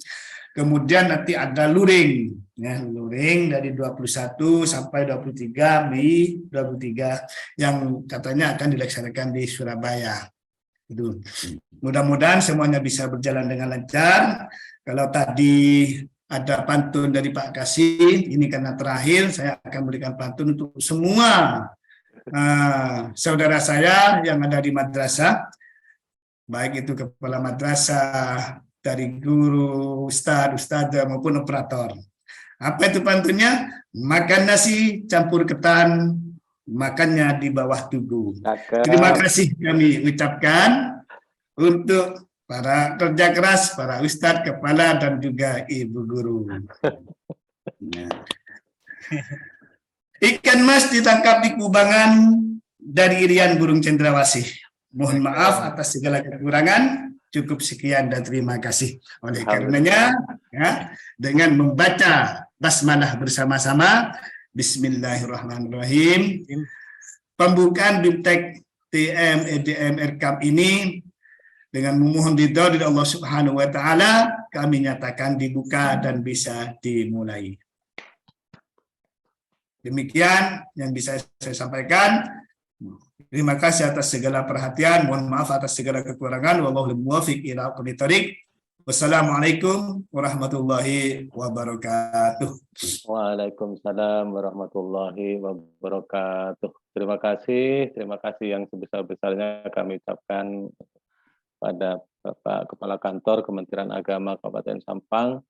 Kemudian nanti ada luring, ya, luring dari 21 sampai 23 Mei 23 yang katanya akan dilaksanakan di Surabaya. Itu. Mudah-mudahan semuanya bisa berjalan dengan lancar. Kalau tadi ada pantun dari Pak Kasih, ini karena terakhir saya akan berikan pantun untuk semua saudara saya yang ada di madrasah, baik itu kepala madrasah, dari guru, ustadzah maupun operator. Apa itu pantunnya? Makan nasi campur ketan, makannya di bawah tugu. Terima kasih kami ucapkan untuk para kerja keras, para ustadz, kepala, dan juga ibu guru. Ikan mas ditangkap di kubangan dari irian burung cendrawasih. Mohon maaf atas segala kekurangan. Cukup sekian dan terima kasih. Oleh karenanya, ya, dengan membaca basmalah bersama-sama, Bismillahirrahmanirrahim. Pembukaan BIMTEK TM EDM RKAM ini dengan memohon ridha dari Allah Subhanahu wa taala, kami nyatakan dibuka dan bisa dimulai. Demikian yang bisa saya sampaikan. Terima kasih atas segala perhatian. Mohon maaf atas segala kekurangan. Wallahul muwaffiq ila aqwamit thoriq. Wassalamualaikum warahmatullahi wabarakatuh. Waalaikumsalam warahmatullahi wabarakatuh. Terima kasih yang sebesar-besarnya kami ucapkan pada Bapak Kepala Kantor Kementerian Agama Kabupaten Sampang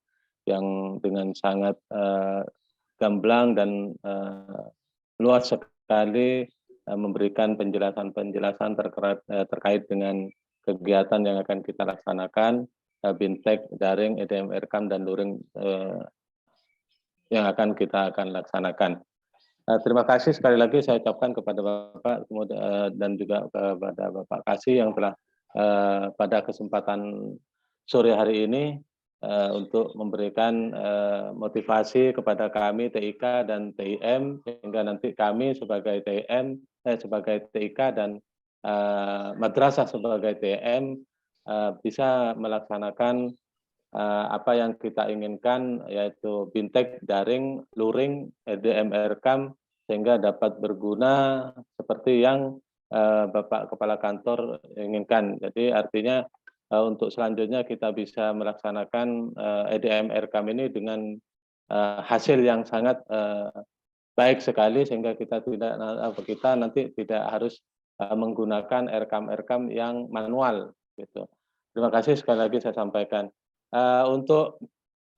yang dengan sangat gamblang dan luas sekali memberikan penjelasan-penjelasan terkait dengan kegiatan yang akan kita laksanakan, Bintek, daring, EDM, Rekam, dan luring yang akan kita laksanakan. Terima kasih sekali lagi saya ucapkan kepada Bapak dan juga kepada Bapak Kasih yang telah pada kesempatan sore hari ini untuk memberikan motivasi kepada kami TIK dan TIM, sehingga nanti kami sebagai TIM, sebagai TIK dan madrasah sebagai TIM bisa melaksanakan apa yang kita inginkan, yaitu Bintek, daring, luring, EDM, Rekam, sehingga dapat berguna seperti yang Bapak Kepala Kantor inginkan. Jadi artinya untuk selanjutnya kita bisa melaksanakan EDM, Rekam ini dengan hasil yang sangat baik sekali, sehingga kita nanti tidak harus menggunakan Rekam yang manual gitu. Terima kasih sekali lagi saya sampaikan. Untuk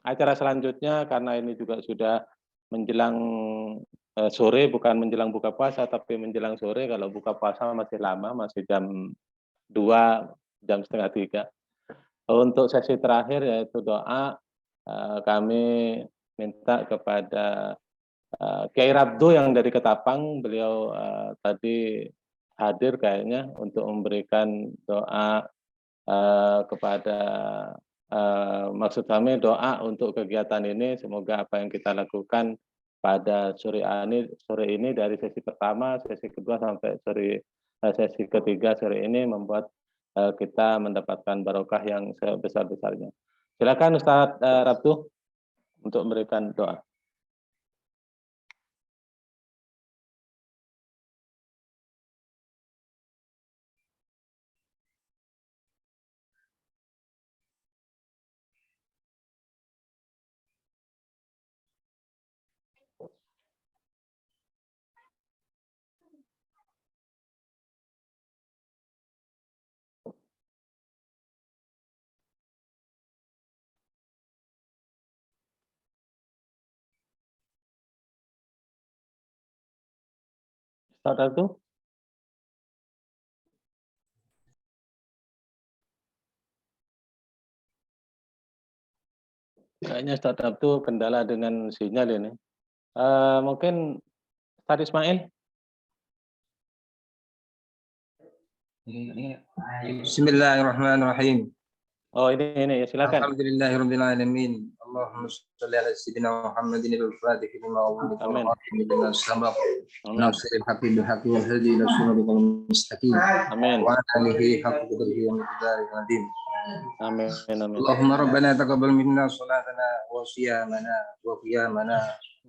acara selanjutnya, karena ini juga sudah menjelang sore, bukan menjelang buka puasa, tapi menjelang sore. Kalau buka puasa masih lama, masih jam 2, jam setengah 3. Untuk sesi terakhir yaitu doa, kami minta kepada Kiai Rabdu yang dari Ketapang, beliau tadi hadir kayaknya untuk memberikan doa kepada maksud kami doa untuk kegiatan ini, semoga apa yang kita lakukan pada sore ini dari sesi pertama, sesi kedua sampai sesi ketiga sore ini membuat kita mendapatkan barokah yang sebesar-besarnya. Silakan Ustadz Rabdu untuk memberikan doa. Ustadz Rabdu? Kayaknya Ustadz Rabdu kendala dengan sinyal ini. Mungkin Ustadz Ismail? Bismillahirrahmanirrahim. Oh ini ya, silakan. Alhamdulillahirabbil alamin. Allahumma shalli ala sayyidina Muhammadin al-Fatih lima ughliqa Amin. wal khatimi lima sabaq. Amin. Nasiril haqqi bil haqqi wal hadi ila siratal mustaqim. Amin. Wa ala alihi haqqa qadrihi wa miqdarihi al-azim. Amin. Amin. Allahumma rabbana taqabbal minna salatana wa siyamana wa qiyamana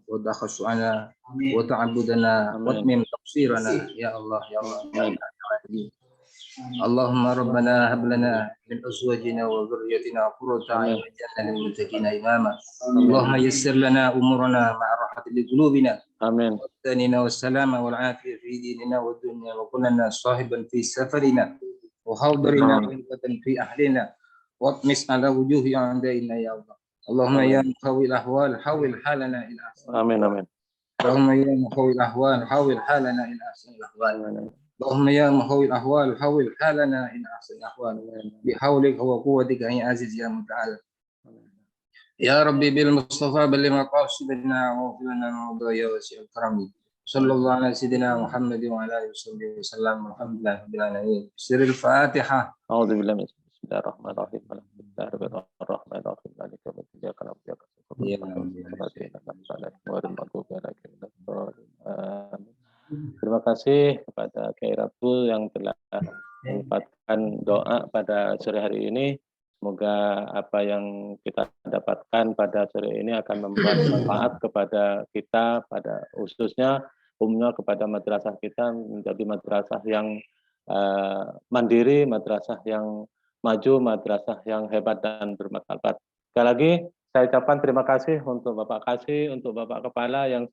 wa takhassu'ana wa ta'abbudana wa atmim taqsirana ya Allah ya Allah. Amin. Allahumma rabbana hab lana min azwajina wa dhurriyyatina qurrata a'yun waj'alna lil muttaqina imama. Allahumma yassir lana umurana ma'a rahati li qulubina. Amin. Wa wassalama wal afiyah fi dinina wa dunya wa kunna sahiban fi safarina wa hawdarina wa watan fi ahlina wa atmis ala wujuhi a'daina ya Allah. Allahumma ya muqawwil ahwal hawil halana ila ahsan. Amin. Amin. Allahumma ya muqawwil ahwal hawil halana ila ahsan ahwal. اللهم يا مهوي الأحوال حول حالنا إلى أحسن الأحوال بحولك وقوتك يا عزيز يا متعال. يا ربي بالمصطفى بلغ مقاصدنا واغفر لنا الموضوع يا واسع الكرم. صلى الله على سيدنا محمد وعلى آله وصحبه وسلم والحمد لله رب العالمين. سر الفاتحة. أعوذ بالله من بسم الله الرحمن الرحيم. الرحمن الرحيم. مالك يوم الدين. إياك نعبد وإياك نستعين. Terima kasih kepada Kiai Rabdu yang telah menyampaikan doa pada sore hari ini. Semoga apa yang kita dapatkan pada sore ini akan membuat manfaat kepada kita, pada khususnya umumnya kepada madrasah kita menjadi madrasah yang mandiri, madrasah yang maju, madrasah yang hebat dan bermartabat. Sekali lagi saya ucapkan terima kasih untuk Bapak Kasih, untuk Bapak Kepala yang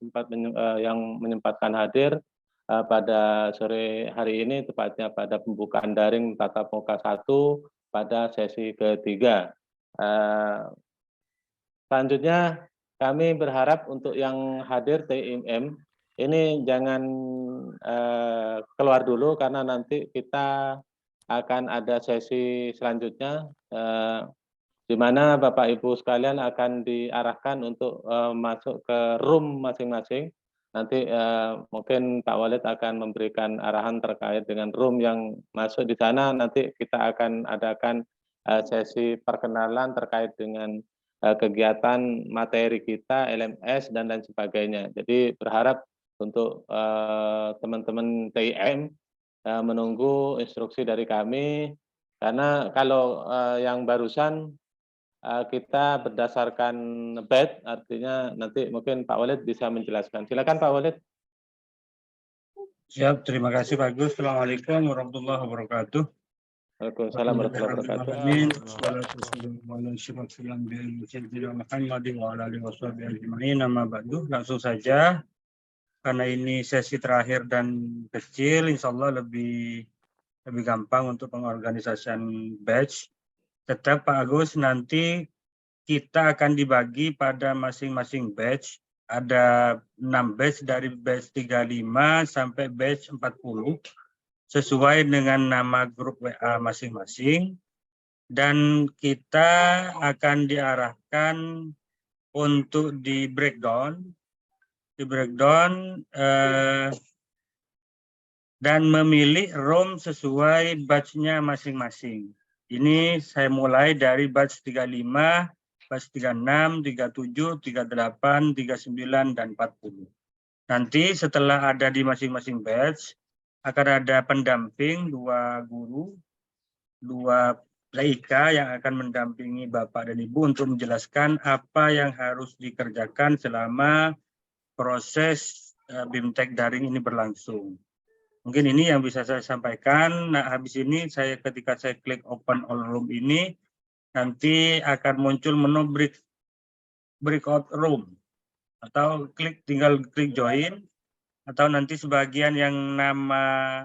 menyempatkan hadir pada sore hari ini, tepatnya pada pembukaan daring tatap muka 1 pada sesi ketiga. Selanjutnya kami berharap untuk yang hadir TIM ini jangan keluar dulu karena nanti kita akan ada sesi selanjutnya di mana Bapak Ibu sekalian akan diarahkan untuk masuk ke room masing-masing. Nanti mungkin Pak Walid akan memberikan arahan terkait dengan room yang masuk di sana. Nanti kita akan adakan sesi perkenalan terkait dengan kegiatan materi kita, LMS, dan lain sebagainya. Jadi berharap untuk teman-teman TIM menunggu instruksi dari kami, karena kalau yang barusan kita berdasarkan batch, artinya nanti mungkin Pak Walid bisa menjelaskan. Silakan Pak Walid. Siap, terima kasih Pak Gus. Assalamualaikum warahmatullahi wabarakatuh. Waalaikumsalam warahmatullahi wabarakatuh. Amin. Langsung saja, karena ini sesi terakhir dan kecil, insya Allah lebih gampang untuk pengorganisasian batch. Tetap Pak Agus, nanti kita akan dibagi pada masing-masing batch. Ada 6 batch dari batch 35 sampai batch 40. Sesuai dengan nama grup WA masing-masing, dan kita akan diarahkan untuk di breakdown dan memilih room sesuai batch-nya masing-masing. Ini saya mulai dari batch 35, batch 36, 37, 38, 39, dan 40. Nanti setelah ada di masing-masing batch, akan ada pendamping, 2 guru, 2 laika yang akan mendampingi Bapak dan Ibu untuk menjelaskan apa yang harus dikerjakan selama proses BIMTEK daring ini berlangsung. Mungkin ini yang bisa saya sampaikan. Nah, habis ini ketika saya klik open all room ini, nanti akan muncul menu breakout room, atau tinggal klik join, atau nanti sebagian yang nama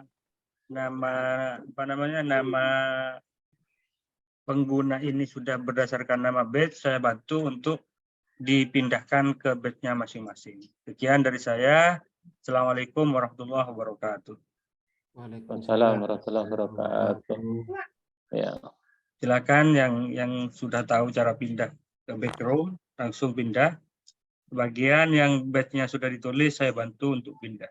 pengguna ini sudah berdasarkan nama batch, saya bantu untuk dipindahkan ke batch-nya masing-masing. Sekian dari saya. Assalamualaikum warahmatullahi wabarakatuh. Waalaikumsalam warahmatullahi wabarakatuh. Ya. Silakan yang sudah tahu cara pindah ke backroom, langsung pindah. Bagian yang batch-nya sudah ditulis, saya bantu untuk pindah.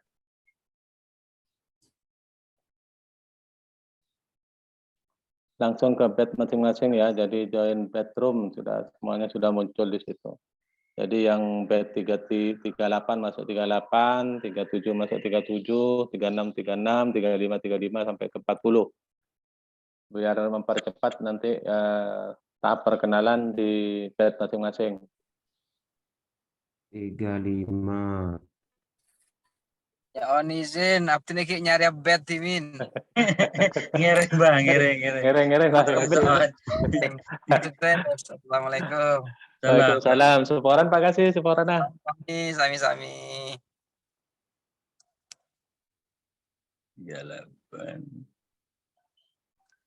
Langsung ke bed masing-masing ya, jadi join bedroom semuanya sudah muncul di situ. Jadi yang bed 38 masuk 38, 37 masuk 37, 36 36, 35 35 sampai ke 40. Biar mempercepat nanti tahap perkenalan di bed masing-masing. 35. Ya on izin, abdi niki nyari bed timin. Ngereng Bang, ngereng. Ngereng Pak. Assalamualaikum. Waalaikumsalam. Suporan Pak kasih, suporan ah. Sami-sami. 38,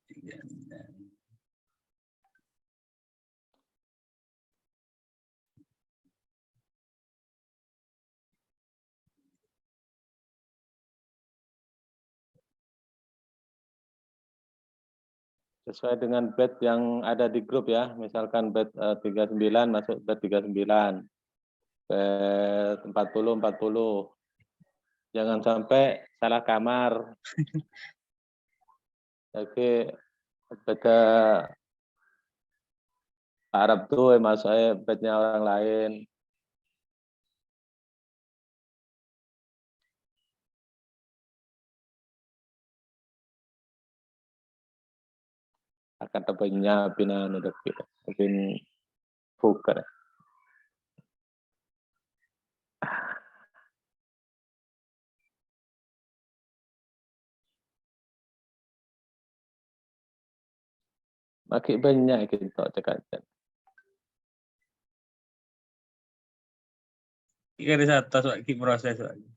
36. Sesuai dengan bed yang ada di grup ya. Misalkan bed 39 masuk bed 39. Bed 40 40. Jangan sampai salah kamar. Jadi beda Arab tuh masuknya bednya orang lain. Akan tebanya bina nudak bin bukan. Makin banyak kita cekak. Iki ada satu lagi proses lagi.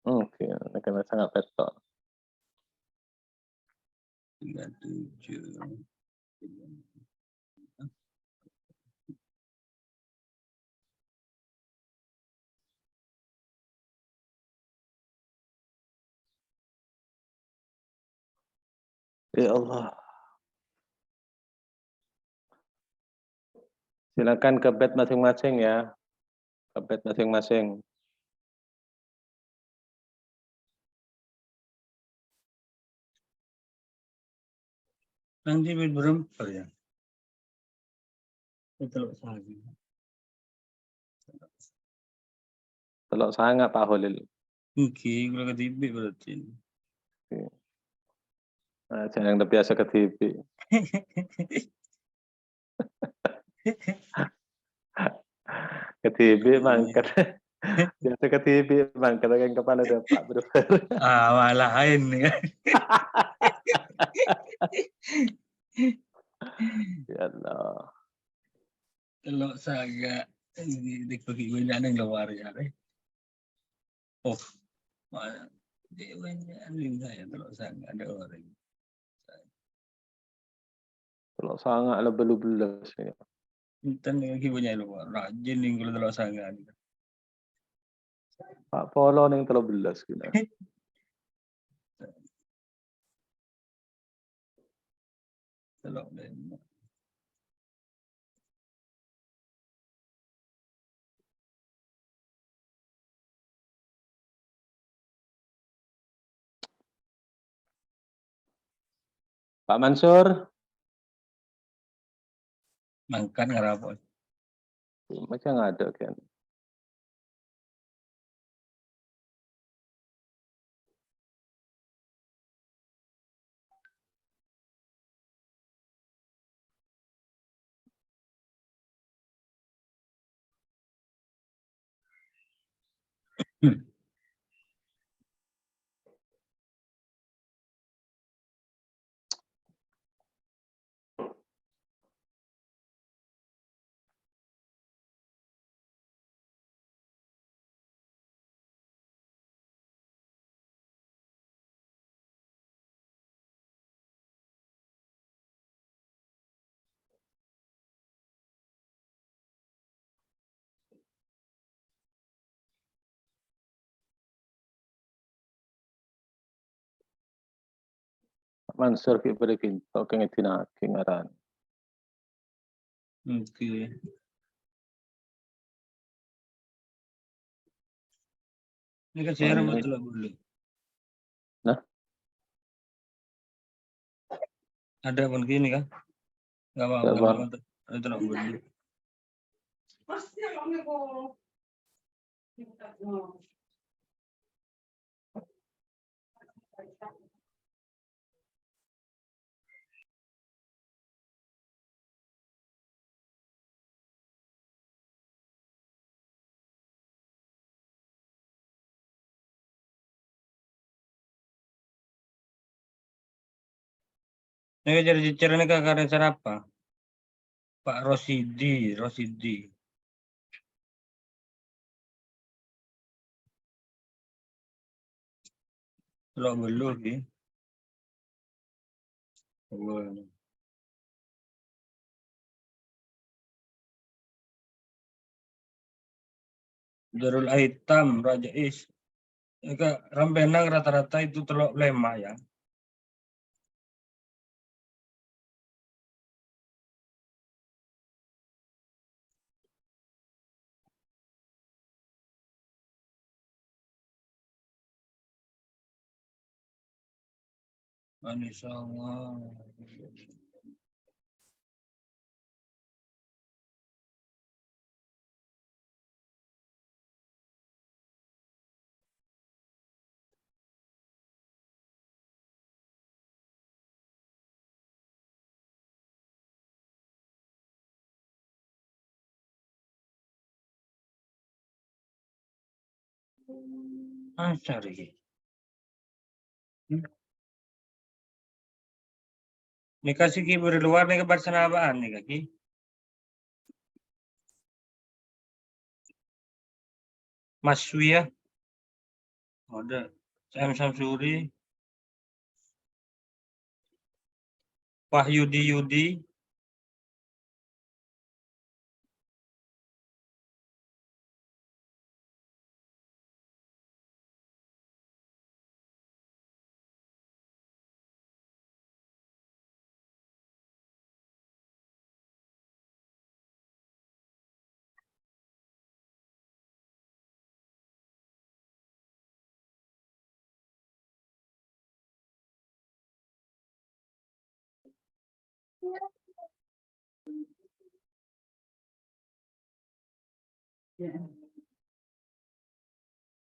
Oke, karena sangat betul. 37. Ya Allah. Silakan ke bed masing-masing ya. Ke bed masing-masing. Nanti berempat ya. Telok lagi. Telok sangat Pak Holil. Oke, kalau ke TV berarti. Nah, jangan yang biasa ke TV. Ke TV mangkat. Biasa ke TV mangkat yang kepala ada Pak Brover. Malah lain ya. Ya Allah. Telok saga di bagi gue yang luar ya. Oh, mana? Dia anjing saya telok saga ada orang. Telok sangat lah belu-belas ya. Intan lagi punya luar. Rajin nih kalau telok saga. Pak Polo yang telok belas gitu. Telok lain. Pak Mansur. Mangkan ngarapon. Macam ada kan. Pak Mansur kita kinto kengetina kengaran. Oke. Ini kan saya rambut telok dulu. Nah. Ada pun gini kan? Gak apa-apa. Ada telok dulu. Ini jadi cicer ini kakak cara apa? Pak Rosidi. Telok dulu sih. Darul Aitam Raja Is. Rambenang rata-rata itu telok lema ya. Anissa Allah. Cari. Nih kasih kibur luar nih kebersanaan nih kaki. Mas Wia. Ada. Sam Samsuri. Wahyudi Yudi. Yeah.